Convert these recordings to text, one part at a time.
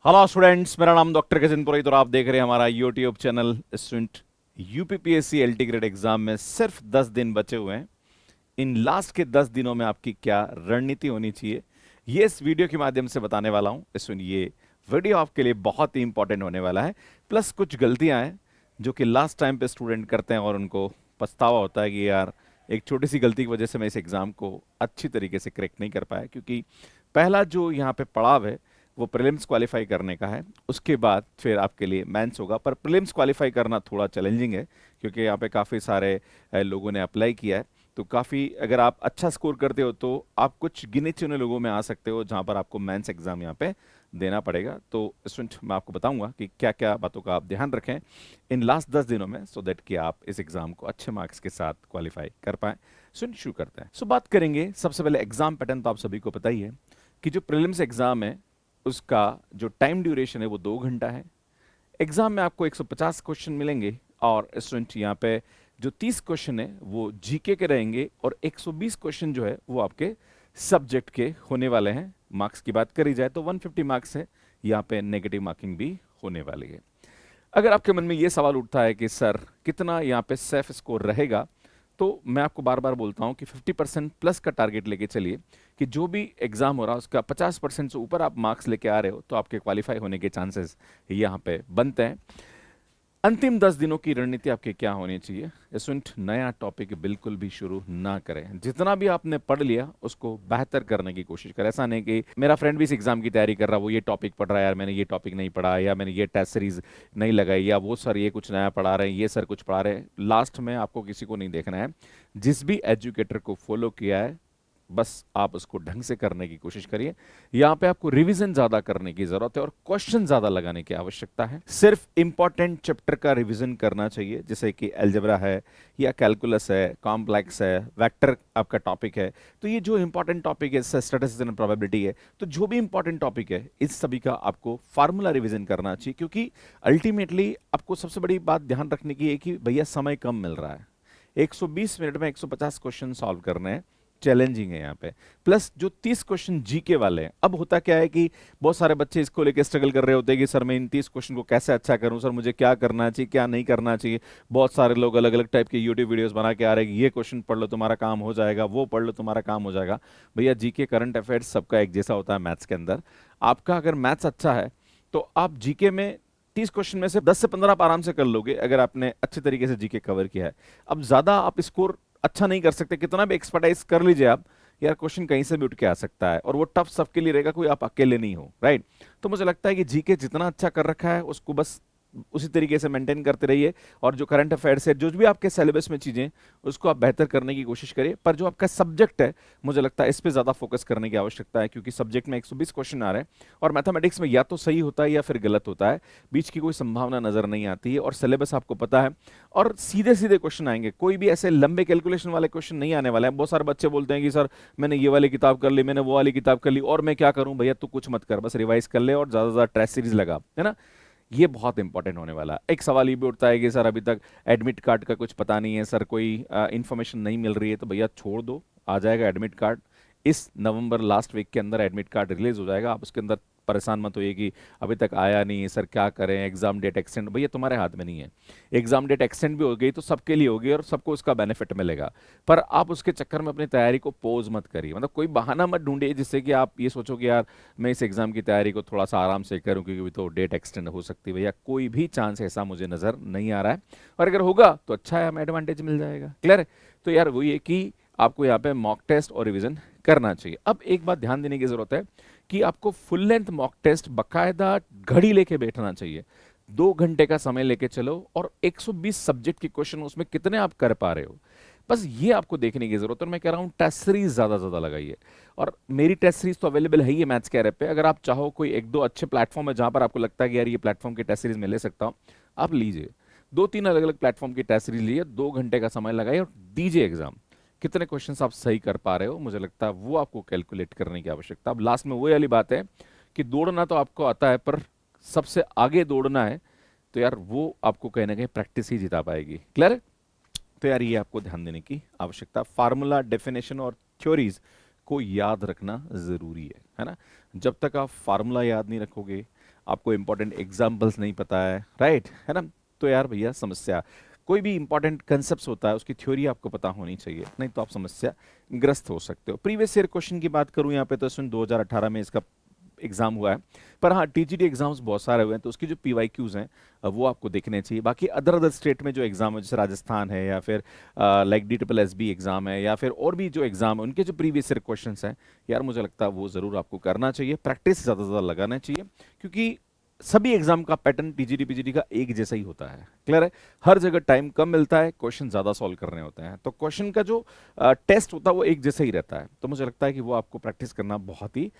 Hello students, मेरा नाम doctor Gajendra पुरोहित और आप देख रहे हैं हमारा YouTube channel student. UPPSC LT grade exam में सिर्फ 10 दिन बचे हुए हैं। इन लास्ट के 10 दिनों में आपकी क्या रणनीति होनी चाहिए, ये इस वीडियो के माध्यम से बताने वाला हूं। स्टूडेंट, ये वीडियो आपके लिए बहुत ही इंपॉर्टेंट होने वाला है। प्लस कुछ गलतियां हैं जो कि लास्ट टाइम पे स्टूडेंट करते हैं और उनको पछतावा होता है कि यार एक छोटी सी गलती की वजह से मैं इस एग्जाम को अच्छी तरीके से क्रैक नहीं कर पाया। क्योंकि पहला जो यहाँ पे पड़ाव है वो प्रीलिम्स क्वालिफाई करने का है, उसके बाद फिर आपके लिए मेंस होगा। पर प्रीलिम्स क्वालिफाई करना थोड़ा चैलेंजिंग है क्योंकि यहाँ पे काफ़ी सारे लोगों ने अप्लाई किया है। तो काफ़ी अगर आप अच्छा स्कोर करते हो तो आप कुछ गिने चुने लोगों में आ सकते हो जहाँ पर आपको मेंस एग्जाम यहाँ पे देना पड़ेगा। तो स्टूडेंट, मैं आपको बताऊंगा कि क्या क्या बातों का आप ध्यान रखें इन लास्ट 10 दिनों में, सो दैट कि आप इस एग्जाम को अच्छे मार्क्स के साथ क्वालिफाई कर पाएं। स्टूडेंट, शुरू करते हैं। सो बात करेंगे सबसे पहले एग्जाम पैटर्न। तो आप सभी को पता ही है कि जो प्रीलिम्स एग्जाम है उसका जो टाइम ड्यूरेशन है वो 2 घंटा है। एग्जाम में आपको 150 क्वेश्चन मिलेंगे और स्टूडेंट यहाँ पे जो 30 क्वेश्चन है वो जीके के रहेंगे और 120 क्वेश्चन जो है वो आपके सब्जेक्ट के होने वाले हैं। मार्क्स की बात करी जाए तो 150 मार्क्स है, यहाँ पे नेगेटिव मार्किंग भी होने वाली है। अगर आपके मन में ये सवाल उठता है कि सर कितना यहाँ पे सेफ स्कोर रहेगा, तो मैं आपको बार बार बोलता हूँ कि 50% प्लस का टारगेट लेके चलिए कि जो भी एग्जाम हो रहा है उसका 50% से ऊपर आप मार्क्स लेके आ रहे हो तो आपके क्वालिफाई होने के चांसेस यहाँ पे बनते हैं। अंतिम 10 दिनों की रणनीति आपकी क्या होनी चाहिए? स्टूडेंट, नया टॉपिक बिल्कुल भी शुरू ना करें। जितना भी आपने पढ़ लिया उसको बेहतर करने की कोशिश करें। ऐसा नहीं कि मेरा फ्रेंड भी इस एग्जाम की तैयारी कर रहा है, वो ये टॉपिक पढ़ रहा है, यार मैंने ये टॉपिक नहीं पढ़ा, या मैंने ये टेस्ट सीरीज नहीं लगाई, या वो सर ये कुछ नया पढ़ा रहे हैं, ये सर कुछ पढ़ा रहे हैं। लास्ट में आपको किसी को नहीं देखना है। जिस भी एजुकेटर को फॉलो किया है बस आप उसको ढंग से करने की कोशिश करिए। यहां पे आपको रिवीजन ज्यादा करने की जरूरत है और क्वेश्चन ज्यादा लगाने की आवश्यकता है। सिर्फ इंपॉर्टेंट चैप्टर का रिवीजन करना चाहिए, जैसे कि अलजेब्रा है या कैलकुलस है, कॉम्प्लेक्स है, वेक्टर आपका टॉपिक है। तो ये जो इंपॉर्टेंट टॉपिक है, स्टैटिस्टिक्स एंड प्रोबेबिलिटी है, तो जो भी इंपॉर्टेंट टॉपिक है इस सभी का आपको फार्मूला रिवीजन करना चाहिए। क्योंकि अल्टीमेटली आपको सबसे बड़ी बात ध्यान रखने की है कि भैया समय कम मिल रहा है। 120 मिनट में 150 क्वेश्चन सॉल्व करने हैं, चैलेंजिंग है यहाँ पे। प्लस जो 30 क्वेश्चन जीके वाले हैं, अब होता क्या है कि बहुत सारे बच्चे इसको लेके स्ट्रगल कर रहे होते हैं कि सर मैं इन 30 क्वेश्चन को कैसे अच्छा करूं, सर मुझे क्या करना चाहिए क्या नहीं करना चाहिए। बहुत सारे लोग अलग अलग टाइप के यूट्यूब वीडियोस बना के आ रहे हैं कि ये क्वेश्चन पढ़ लो तुम्हारा काम हो जाएगा, वो पढ़ लो तुम्हारा काम हो जाएगा। भैया, जीके करंट अफेयर्स सबका एक जैसा होता है मैथ्स के अंदर। आपका अगर मैथ्स अच्छा है तो आप जीके में 30 क्वेश्चन में से 10 से 15 आप आराम से कर लोगे अगर आपने अच्छे तरीके से जीके कवर किया है। अब ज्यादा आप स्कोर अच्छा नहीं कर सकते, कितना भी एक्सपर्टाइज कर लीजिए आप, यार क्वेश्चन कहीं से भी उठ के आ सकता है और वो टफ सबके लिए रहेगा, कोई आप अकेले नहीं हो, राइट। तो मुझे लगता है कि जीके जितना अच्छा कर रखा है उसको बस उसी तरीके से मेंटेन करते रहिए। और जो करंट अफेयर्स है, जो भी आपके सिलेबस में चीजें, उसको आप बेहतर करने की कोशिश करिए। पर जो आपका सब्जेक्ट है, मुझे लगता है इस पे ज्यादा फोकस करने की आवश्यकता है, क्योंकि सब्जेक्ट में 120 क्वेश्चन आ रहे हैं और मैथमेटिक्स में या तो सही होता है या फिर गलत होता है, बीच की कोई संभावना नजर नहीं आती है और सिलेबस आपको पता है। और सीधे सीधे क्वेश्चन आएंगे, कोई भी ऐसे लंबे कैलकुलेशन वाले क्वेश्चन नहीं आने वाले हैं। बहुत सारे बच्चे बोलते हैं कि सर मैंने ये वाली किताब कर ली, मैंने वो वाली किताब कर ली, और मैं क्या करूं? भैया तू कुछ मत कर, बस रिवाइज कर ले और ज्यादा से ज्यादा टेस्ट सीरीज लगा, है ना। ये बहुत इंपॉर्टेंट होने वाला है। एक सवाल ये भी उठता है कि सर अभी तक एडमिट कार्ड का कुछ पता नहीं है, सर कोई इंफॉर्मेशन नहीं मिल रही है। तो भैया छोड़ दो, आ जाएगा एडमिट कार्ड। इस नवंबर लास्ट वीक के अंदर एडमिट कार्ड रिलीज हो जाएगा। आप उसके अंदर परेशान मत होइए कि अभी तक आया नहीं है, सर क्या करें, एग्जाम डेट एक्सटेंड। भैया तुम्हारे हाथ में नहीं है। एग्जाम डेट एक्सटेंड भी हो गई तो सबके लिए होगी और सबको उसका बेनिफिट मिलेगा। पर आप उसके चक्कर में अपनी तैयारी को पोज मत करिए, मतलब कोई बहाना मत ढूंढिए जिससे कि आप ये सोचो कि यार मैं इस एग्जाम की तैयारी को थोड़ा सा आराम से करूं क्योंकि तो डेट एक्सटेंड हो सकती है। भैया कोई भी चांस ऐसा मुझे नजर नहीं आ रहा है, और अगर होगा तो अच्छा है, हमें एडवांटेज मिल जाएगा। क्लियर है? तो यार वही है कि आपको यहाँ पे मॉक टेस्ट और रिवीजन करना चाहिए। अब एक बात ध्यान देने की जरूरत है कि आपको फुल लेंथ मॉक टेस्ट बकायदा घड़ी लेके बैठना चाहिए। 2 घंटे का समय लेके चलो और 120 सब्जेक्ट के क्वेश्चन उसमें कितने आप कर पा रहे हो, बस ये आपको देखने की जरूरत है। और मैं कह रहा हूँ टेस्ट सीरीज ज्यादा ज्यादा लगाइए। और मेरी टेस्ट सीरीज तो अवेलेबल है ही है मैथ्स के ऐप पे। अगर आप चाहो कोई एक दो अच्छे प्लेटफॉर्म है जहां पर आपको लगता है कि यार ये प्लेटफॉर्म की टेस्ट सीरीज में ले सकता हूँ, आप लीजिए। 2-3 अलग अलग प्लेटफॉर्म की टेस्ट सीरीज लिए, 2 घंटे का समय लगाइए और दीजिए एग्जाम। कितने क्वेश्चंस आप सही कर पा रहे हो, मुझे लगता है वो आपको कैलकुलेट करने की आवश्यकता। अब लास्ट में वही वाली बात है कि दौड़ना तो आपको आता है, पर सबसे आगे दौड़ना है तो यार वो आपको कहीं ना कहीं प्रैक्टिस ही जिता पाएगी। क्लियर है? तो यार ये आपको ध्यान देने की आवश्यकता। फार्मूला, डेफिनेशन और थ्योरीज को याद रखना जरूरी है ना। जब तक आप फार्मूला याद नहीं रखोगे, आपको इंपॉर्टेंट एग्जाम्पल्स नहीं पता है, राइट, है ना, तो यार भैया समस्या। कोई भी इंपॉर्टेंट कंसेप्ट होता है उसकी थ्योरी आपको पता होनी चाहिए, नहीं तो आप समस्या ग्रस्त हो सकते हो। प्रीवियस ईयर क्वेश्चन की बात करूं यहाँ पे तो सन 2018 में इसका एग्जाम हुआ है, पर हाँ टीजीटी एग्जाम्स बहुत सारे हुए हैं, तो उसकी जो पीवाईक्यूज हैं वो आपको देखने चाहिए। बाकी अदर अदर स्टेट में जो एग्जाम है, जैसे राजस्थान है या फिर लाइक DSSB एग्जाम है या फिर और भी जो एग्जाम है, उनके जो प्रीवियस ईयर क्वेश्चंस हैं, यार मुझे लगता है वो जरूर आपको करना चाहिए, प्रैक्टिस ज़्यादा से ज़्यादा लगाना चाहिए, क्योंकि सभी एग्जाम का पैटर्न टीजीटी पीजीटी का एक जैसा ही होता है। क्लियर है, हर जगह टाइम कम मिलता है, क्वेश्चन ज्यादा सॉल्व करने होते हैं, तो क्वेश्चन का जो टेस्ट होता है वो एक जैसा ही रहता है, तो मुझे लगता है कि वो आपको प्रैक्टिस करना बहुत ही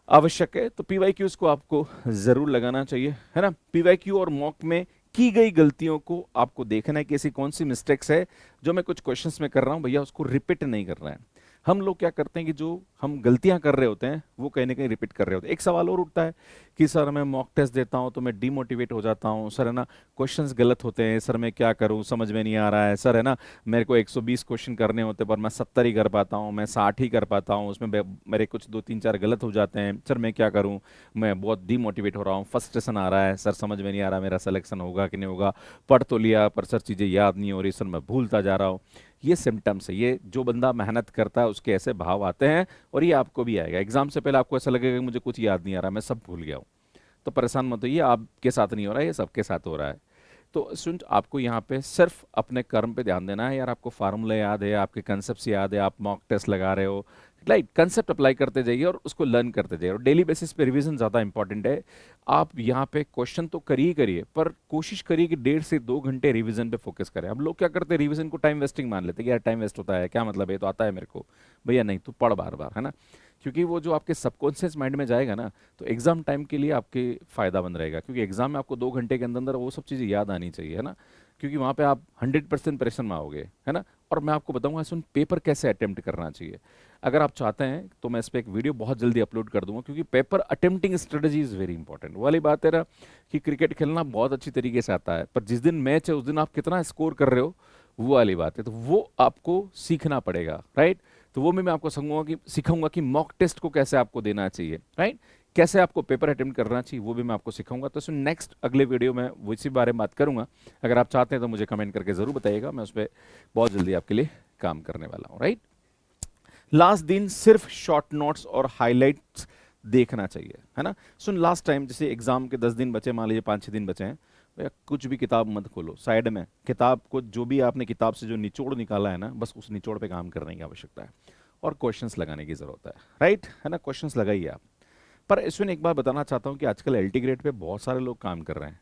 आवश्यक है। तो पीवाईक्यूज को आपको जरूर लगाना चाहिए, है ना। पीवाईक्यू और मॉक में की गई गलतियों को आपको देखना है कि ऐसी कौन सी मिस्टेक्स है जो मैं कुछ क्वेश्चंस में कर रहा हूं, भैया उसको रिपीट नहीं करना है। हम लोग क्या करते हैं कि जो हम गलतियां कर रहे होते हैं वो कहीं ना कहीं रिपीट कर रहे होते हैं। एक सवाल और उठता है कि सर मैं मॉक टेस्ट देता हूं तो मैं डीमोटिवेट हो जाता हूं, सर है ना क्वेश्चंस गलत होते हैं, सर मैं क्या करूं समझ में नहीं आ रहा है, सर है ना मेरे को 120 क्वेश्चन करने होते पर मैं 70 ही कर पाता हूं, मैं 60 ही कर पाता हूं, उसमें मेरे कुछ 2 3 4 गलत हो जाते हैं, सर मैं क्या करूं, मैं बहुत डीमोटिवेट हो रहा हूं, फ्रस्ट्रेशन आ रहा है, सर समझ में नहीं आ रहा मेरा सिलेक्शन होगा कि नहीं होगा, पढ़ तो लिया पर सर चीज़ें याद नहीं हो रही, सर मैं भूलता जा रहा हूँ। ये सिम्टम्स है, ये जो बंदा मेहनत करता है उसके ऐसे भाव आते हैं, और ये आपको भी आएगा। एग्जाम से पहले आपको ऐसा लगेगा कि मुझे कुछ याद नहीं आ रहा, मैं सब भूल गया हूँ, तो परेशान मत होइए, आपके साथ नहीं हो रहा है, ये सबके साथ हो रहा है। तो स्टूडेंट आपको यहाँ पे सिर्फ अपने कर्म पे ध्यान देना है, यार आपको फार्मूला याद है, आपके कंसेप्ट याद है, आप मॉक टेस्ट लगा रहे हो, लाइक कंसेप्ट अप्लाई करते जाइए और उसको लर्न करते जाइए, और डेली बेसिस पे रिवीजन ज़्यादा इंपॉर्टेंट है। आप यहाँ पे क्वेश्चन तो करिए करिए, पर कोशिश करिए कि 1.5 से 2 घंटे रिवीजन पे फोकस करें। अब लोग क्या करते हैं, रिवीजन को टाइम वेस्टिंग मान लेते हैं कि यार टाइम वेस्ट होता है, क्या मतलब है, ये तो आता है मेरे को, भैया नहीं, तो पढ़ बार बार, है ना, क्योंकि वो जो आपके सबकॉन्शियस माइंड में जाएगा ना, तो एग्जाम टाइम के लिए आपके फायदा बन रहेगा, क्योंकि एग्जाम में आपको 2 घंटे के अंदर अंदर वो सब चीज़ें याद आनी चाहिए, है ना, क्योंकि वहाँ पे आप 100% प्रेशर में आओगे, है ना। और मैं आपको बताऊंगा सुन पेपर कैसे अटेम्प्ट करना चाहिए। अगर आप चाहते हैं तो मैं इस पर एक वीडियो बहुत जल्दी अपलोड कर दूंगा, क्योंकि paper attempting strategy is very important. वाली बात है ना कि क्रिकेट खेलना बहुत अच्छी तरीके से आता है, पर जिस दिन मैच है उस दिन आप कितना स्कोर कर रहे हो, वो वाली बात है, तो वो आपको सीखना पड़ेगा, राइट। तो वो मैं आपको सिखाऊंगा कि मॉक टेस्ट को कैसे आपको देना चाहिए, राइट, कैसे आपको पेपर अटेम्प्ट करना चाहिए, वो भी मैं आपको सिखाऊंगा। तो सुन नेक्स्ट अगले वीडियो में वो इसी बारे में बात करूंगा। अगर आप चाहते हैं तो मुझे कमेंट करके जरूर बताइएगा, मैं उस पर बहुत जल्दी आपके लिए काम करने वाला हूँ, राइट। लास्ट दिन सिर्फ शॉर्ट नोट्स और हाइलाइट्स देखना चाहिए, है ना। सुन लास्ट टाइम जैसे एग्जाम के 10 दिन बचे, मान लीजिए 5 6 दिन बचे हैं, भैया कुछ भी किताब मत खोलो, साइड में किताब को जो भी आपने किताब से जो निचोड़ निकाला है ना, बस उस निचोड़ पे काम करने की आवश्यकता है, और क्वेश्चंस लगाने की जरूरत है, राइट, है ना, क्वेश्चंस लगाइए आप। पर इसमें एक बात बताना चाहता हूँ कि आजकल एलटी ग्रेड पे बहुत सारे लोग काम कर रहे हैं।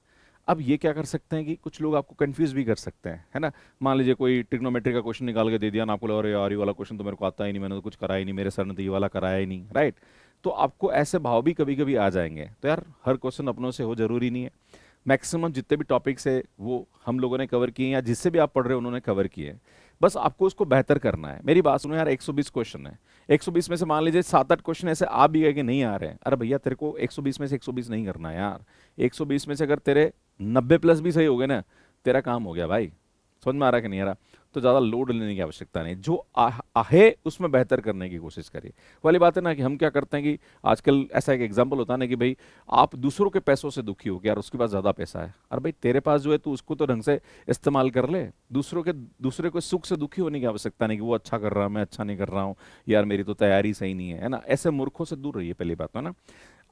अब ये क्या कर सकते हैं कि कुछ लोग आपको कंफ्यूज भी कर सकते हैं, है ना। मान लीजिए कोई ट्रिग्नोमेट्री का क्वेश्चन निकाल के दे दिया ना, आपको लगा अरे यार ये वाला क्वेश्चन तो मेरे को आता ही नहीं, मैंने तो कुछ करा ही नहीं, मेरे सर ने तो ये वाला कराया ही नहीं, राइट। तो आपको ऐसे भाव भी कभी कभी आ जाएंगे, तो यार हर क्वेश्चन अपनों से हो जरूरी नहीं है। मैक्सिमम जितने भी टॉपिक्स है वो हम लोगों ने कवर किए हैं, या जिससे भी आप पढ़ रहे हो उन्होंने कवर किए हैं, बस आपको उसको बेहतर करना है। मेरी बात सुनो यार, 120 क्वेश्चन है, 120 में से मान लीजिए 7 8 क्वेश्चन ऐसे आ भी गए कि नहीं आ रहे हैं, अरे भैया तेरे को 120 में से 120 नहीं करना है यार, 120 में से अगर तेरे 90+ भी सही हो गए ना, तेरा काम हो गया भाई। समझ में आ रहा है कि नहीं आ रहा, तो ज़्यादा लोड लेने की आवश्यकता नहीं, जो आहे उसमें बेहतर करने की कोशिश करिए। वाली बात है ना कि हम क्या करते हैं कि आजकल ऐसा एक एग्जाम्पल होता है ना कि भाई आप दूसरों के पैसों से दुखी हो कि यार उसके पास ज़्यादा पैसा है, अरे भाई तेरे पास जो है तू उसको तो ढंग से इस्तेमाल कर ले। दूसरे को सुख से दुखी होने की आवश्यकता नहीं कि वो अच्छा कर रहा है मैं अच्छा नहीं कर रहा हूँ, यार मेरी तो तैयारी सही नहीं है ना, ऐसे मूर्खों से दूर रहिए, पहली बात है ना।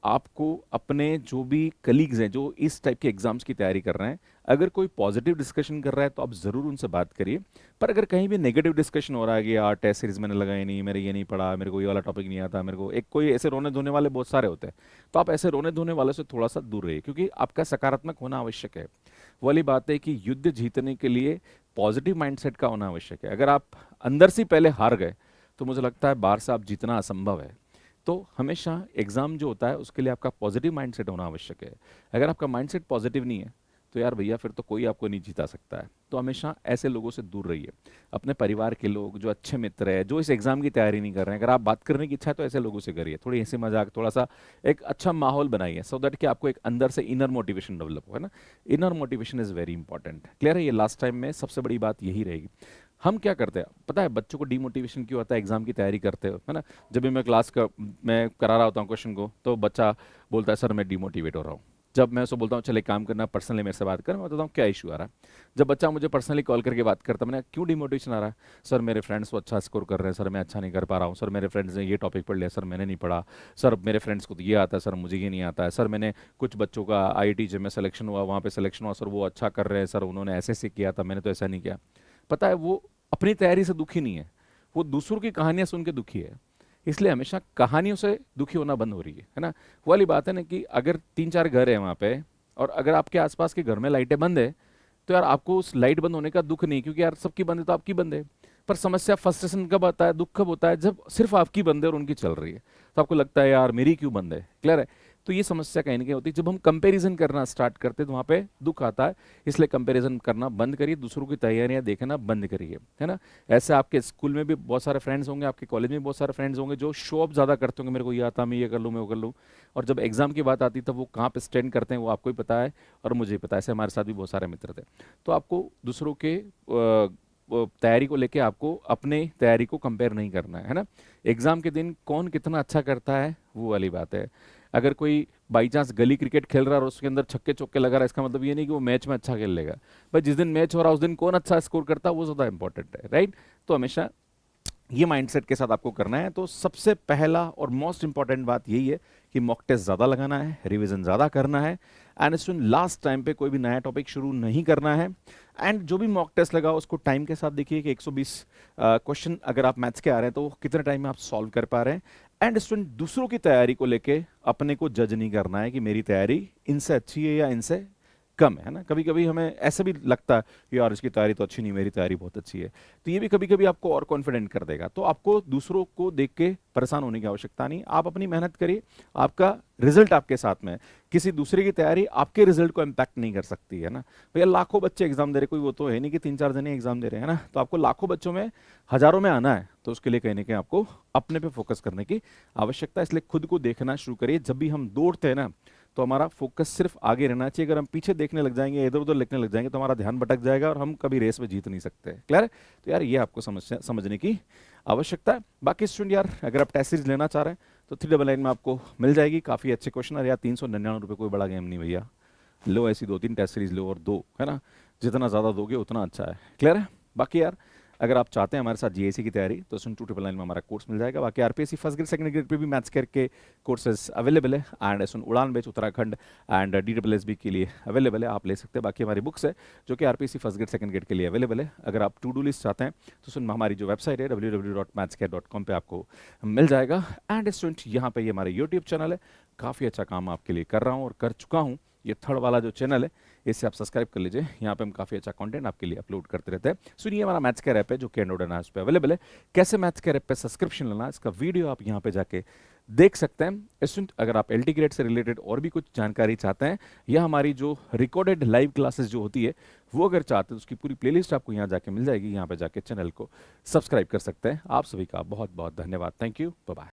आपको अपने जो भी कलीग्स हैं जो इस टाइप के एग्जाम्स की तैयारी कर रहे हैं, अगर कोई पॉजिटिव डिस्कशन कर रहा है तो आप ज़रूर उनसे बात करिए। पर अगर कहीं भी नेगेटिव डिस्कशन हो रहा है कि यार टेस्ट सीरीज मैंने लगाई नहीं, मेरे ये नहीं पढ़ा, मेरे को ये वाला टॉपिक नहीं आता, मेरे को एक कोई ऐसे रोने धोने वाले बहुत सारे होते हैं, तो आप ऐसे रोने धोने वाले से थोड़ा सा दूर रहिए, क्योंकि आपका सकारात्मक होना आवश्यक है। वाली बात है कि युद्ध जीतने के लिए पॉजिटिव माइंडसेट का होना आवश्यक है। अगर आप अंदर से पहले हार गए तो मुझे लगता है बाहर से आप जीतना असंभव है। तो हमेशा एग्जाम जो होता है उसके लिए आपका पॉजिटिव माइंडसेट होना आवश्यक है। अगर आपका माइंडसेट पॉजिटिव नहीं है तो यार भैया फिर तो कोई आपको नहीं जीता सकता है। तो हमेशा ऐसे लोगों से दूर रहिए। अपने परिवार के लोग जो अच्छे मित्र हैं, जो इस एग्जाम की तैयारी नहीं कर रहे हैं, अगर आप बात करने की इच्छा है तो ऐसे लोगों से करिए, थोड़ी हंसी मजाक, थोड़ा सा एक अच्छा माहौल बनाइए, सो दैट कि आपको एक अंदर से इनर मोटिवेशन डेवलप हो, है ना। Inner motivation is very important. Clear है, ये लास्ट टाइम में सबसे बड़ी बात यही रहेगी। हम क्या करते हैं पता है, बच्चों को डिमोटिवेशन क्यों होता है एग्जाम की तैयारी करते हो, है ना। जब भी मैं करा रहा होता हूँ क्वेश्चन को, तो बच्चा बोलता है सर मैं डिमोटिवेट हो रहा हूँ। जब मैं उसको बोलता हूँ चल एक काम करना, पर्सनली मेरे से बात कर, मैं बताता हूँ क्या इशू आ रहा है। जब बच्चा मुझे पर्सनली कॉल करके बात करता, मैंने क्यों डिमोटिवेशन आ रहा है? सर मेरे फ्रेंड्स वो अच्छा स्कोर कर रहे हैं, सर मैं अच्छा नहीं कर पा रहा हूँ, सर मेरे फ्रेंड्स ने ये टॉपिक पढ़ लिया, सर मैंने नहीं पढ़ा, सर मेरे फ्रेंड्स को तो ये आता है, सर मुझे ये नहीं आता है, सर मैंने कुछ बच्चों का IIT में सिलेक्शन हुआ, वहाँ पे सिलेक्शन हुआ, सर वो अच्छा कर रहे हैं, सर उन्होंने ऐसे ऐसे किया था, मैंने तो ऐसा नहीं किया। पता है वो अपनी तैयारी से दुखी नहीं है, वो दूसरों की कहानियां सुन के दुखी है। इसलिए हमेशा कहानियों से दुखी होना बंद हो रही है ना। वो वाली बात है ना कि अगर 3-4 घर है वहाँ पे, और अगर आपके आसपास के घर में लाइटें बंद है, तो यार आपको उस लाइट बंद होने का दुख नहीं, क्योंकि यार सबकी बंद है तो आपकी बंद है। पर समस्या, फ्रस्ट्रेशन कब आता है, दुख कब होता है, जब सिर्फ आपकी बंद है और उनकी चल रही है, तो आपको लगता है यार मेरी क्यों बंद है। क्लियर है? तो ये समस्या कहीं ना कहीं होती है जब हम कंपैरिजन करना स्टार्ट करते हैं, तो वहाँ पे दुख आता है। इसलिए कंपैरिजन करना बंद करिए, दूसरों की तैयारियां देखना बंद करिए, है ना। ऐसे आपके स्कूल में भी बहुत सारे फ्रेंड्स होंगे, आपके कॉलेज में भी बहुत सारे फ्रेंड्स होंगे जो शो ऑफ ज़्यादा करते होंगे, मेरे को ये आता, मैं ये कर लूँ, मैं वो कर लूँ। और जब एग्जाम की बात आती तब वो कहाँ पे स्टैंड करते हैं वो आपको ही पता है, और मुझे ही पता है। ऐसे हमारे साथ भी बहुत सारे मित्र थे। तो आपको दूसरों के तैयारी को लेके आपको अपने तैयारी को कंपेयर नहीं करना है ना। एग्जाम के दिन कौन कितना अच्छा करता है वो वाली बात है। अगर कोई बाई चांस गली क्रिकेट खेल रहा है और उसके अंदर छक्के चौके लगा रहा है, इसका मतलब ये नहीं कि वो मैच में अच्छा खेल लेगा। भाई जिस दिन मैच हो रहा है उस दिन कौन अच्छा स्कोर करता है वो ज़्यादा इंपॉर्टेंट है, राइट। तो हमेशा ये माइंडसेट के साथ आपको करना है। तो सबसे पहला और मोस्ट इंपॉर्टेंट बात यही है कि मॉक टेस्ट ज़्यादा लगाना है, रिवीजन ज़्यादा करना है, एंड स्टूडेंट लास्ट टाइम पे कोई भी नया टॉपिक शुरू नहीं करना है। एंड जो भी मॉक टेस्ट लगा उसको टाइम के साथ देखिए कि 120 क्वेश्चन अगर आप मैथ्स के आ रहे हैं तो वो कितने टाइम में आप सॉल्व कर पा रहे हैं। एंड स्टूडेंट दूसरों की तैयारी को लेके अपने को जज नहीं करना है कि मेरी तैयारी इनसे अच्छी है या इनसे कम है ना। कभी कभी हमें ऐसा भी लगता है कि यार इसकी तैयारी तो अच्छी नहीं, मेरी तैयारी बहुत अच्छी है। तो ये भी कभी कभी आपको और कॉन्फिडेंट कर देगा। तो आपको दूसरों को देख के परेशान होने की आवश्यकता नहीं, आप अपनी मेहनत करिए, आपका रिजल्ट आपके साथ में है। किसी दूसरे की तैयारी आपके रिजल्ट को इम्पैक्ट नहीं कर सकती है ना। भैया लाखों बच्चे एग्जाम दे रहे, कोई वो तो है नहीं कि 3-4 जने एग्जाम दे रहे हैं ना। तो आपको लाखों बच्चों में हजारों में आना है, तो उसके लिए कहीं ना कहीं आपको अपने पे फोकस करने की आवश्यकता है। इसलिए खुद को देखना शुरू करिए। जब भी हम दौड़ते हैं ना तो हमारा फोकस सिर्फ आगे रहना चाहिए। अगर हम पीछे देखने लग जाएंगे, इधर उधर लिखने लग जाएंगे, तो हमारा ध्यान भटक जाएगा और हम कभी रेस में जीत नहीं सकते। क्लियर है? तो यार ये आपको समझने की आवश्यकता है। बाकी स्टूडेंट यार अगर आप टेस्ट सीरीज लेना चाह रहे हैं तो 399 में आपको मिल जाएगी। काफ़ी अच्छे क्वेश्चन है यार, 399 रुपये कोई बड़ा गेम नहीं भैया। लो ऐसी 2-3 टेस्ट सीरीज लो और दो, है ना। जितना ज़्यादा दोगे उतना अच्छा है। क्लियर है? बाकी यार अगर आप चाहते हैं हमारे साथ GAC की तैयारी तो सुन 299 में हमारा कोर्स मिल जाएगा। बाकी RPSC first grade second grade pay भी मैथ्स करके कोर्सेज अवेलेबल है। एंड सुन उड़ान बैच उत्तराखंड एंड DSSB के लिए अवेलेबल है, आप ले सकते हैं। बाकी हमारी बुक्स है जो कि RPSC first grade second grade के लिए अवेलेबल है। अगर आप टू डू लिस्ट चाहते हैं तो सुन हमारी जो वेबसाइट है www.mathscare.com पे आपको मिल जाएगा। एंड स्टूडेंट यहाँ पे ये हमारे यूट्यूब चैनल है, काफ़ी अच्छा काम आपके लिए कर रहा हूँ और कर चुका हूँ। ये थर्ड वाला जो चैनल है इसे आप सब्सक्राइब कर लीजिए। यहाँ पे हम काफ़ी अच्छा कंटेंट आपके लिए अपलोड करते रहते हैं। सुनिए हमारा मैथ्स केयर ऐप है जो कि एंड्रॉइड एंड iOS पे अवेलेबल है। कैसे मैथ्स केयर ऐप पे सब्सक्रिप्शन लेना, इसका वीडियो आप यहाँ पे जाके देख सकते हैं। स्टूडेंट अगर आप LT ग्रेड से रिलेटेड और भी कुछ जानकारी चाहते हैं या हमारी जो रिकॉर्डेड लाइव क्लासेस जो होती है वो अगर चाहते हैं तो उसकी पूरी प्लेलिस्ट आपको यहाँ जाके मिल जाएगी। यहाँ पे जाके चैनल को सब्सक्राइब कर सकते हैं। आप सभी का बहुत बहुत धन्यवाद। Thank you, bye bye.